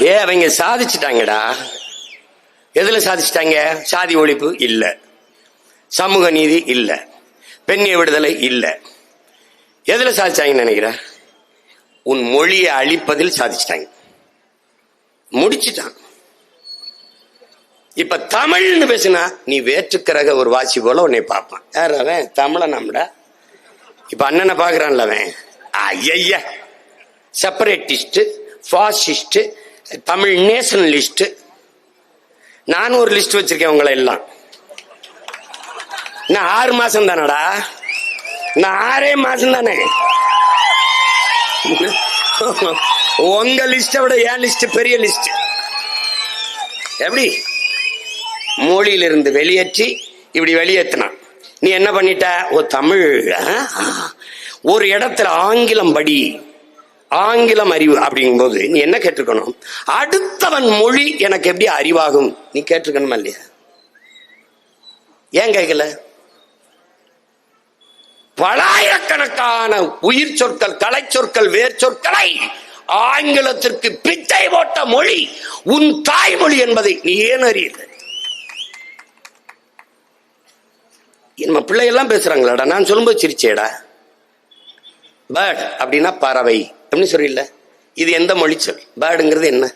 அவங்க சாதிச்சுட்டாங்கடா. எதுல சாதிச்சுட்டாங்க? சாதி ஒழிப்பு இல்ல, சமூக நீதி இல்ல, பெண்ணிய விடுதலை இல்ல. எதுல சாதிச்சாங்கன்னு நினைக்கிற? உன் மொழியை அழிப்பதில் சாதிச்சிட்டாங்க, முடிச்சுட்டான். இப்ப தமிழ்னு பேசினா நீ வேற்றுக்கிறக ஒரு வாசி போல உன்னை பார்ப்பான். யார் அவன்? தமிழ நம்மடா. இப்ப அண்ணனை பாக்குறான்ல அவன், ஐய செப்பரேட்டிஸ்ட், பாசிஸ்ட், தமிழ் நேஷனலிஸ்ட். நானும் ஒரு லிஸ்ட் வச்சிருக்கேன் உங்களை எல்லாம். நான் 6 மாசம் தானடா, நான் 6 மாசம் தானே. உங்க லிஸ்ட விட என் லிஸ்ட் பெரிய லிஸ்ட். எப்படி மொழியிலிருந்து வெளியேற்றி இப்படி வெளியேற்றினான். நீ என்ன பண்ணிட்ட? ஓ தமிழ், ஒரு இடத்துல ஆங்கிலம் படி, ஆங்கிலம் அறிவு அப்படிங்கும் போது நீ என்ன கேட்டிருக்கணும்? அடுத்தவன் மொழி எனக்கு எப்படி அறிவாகும் நீ கேட்டிருக்கணுமா இல்லையா? ஏன் கேட்கல? பலாயிரக்கணக்கான உயிர் சொற்கள், கலை சொற்கள், வேர் சொற்களை ஆங்கிலத்திற்கு பிச்சை போட்ட மொழி உன் தாய்மொழி என்பதை நீ ஏன் அறியல? நம்ம பிள்ளைகள்லாம் பேசுறாங்களாடா, நான் சொல்லும்போது சிரிச்சேடா. பேர்ட் அப்படின்னா பறவை அப்படின்னு சொல்லிடல. இது எந்த மொழி சொல்? பேர்டுங்கிறது என்ன?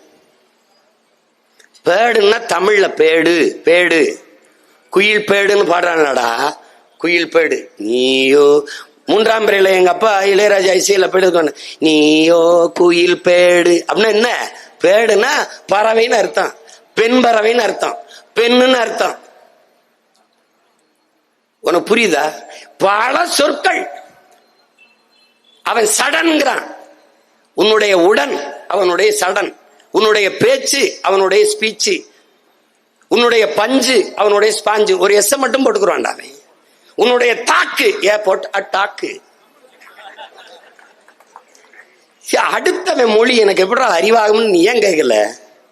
பேர்டுன்னா தமிழ்ல பேடு, பேடு, குயில் பேடுன்னு பாடுறானடா. குயில் பேடு. நீயோ 3ஆம் பிறையில எங்க அப்பா இளையராஜா இசையில பேடு, நீயோ குயில் பேடு அப்படின்னா என்ன? பேடுனா பறவைன்னு அர்த்தம், பெண் பறவைன்னு அர்த்தம், பெண்ணுன்னு அர்த்தம். உனக்கு புரியுதா? பல சொற்கள். அவன் சடன்கிறான், உன்னுடைய உடன் அவனுடைய சடன், உன்னுடைய பேச்சு அவனுடைய ஸ்பீச்சு, உன்னுடைய பஞ்சு அவனுடைய ஸ்பாஞ்சு. ஒரு எஸ் மட்டும் போட்டுக்கிறான்டா அவன். உன்னுடைய தாக்கு ஏர்போர்ட் அட்டாக்கு. அடுத்தவன் மொழி எனக்கு எப்படி அறிவாகும்னு நீ ஏன் கேட்கல?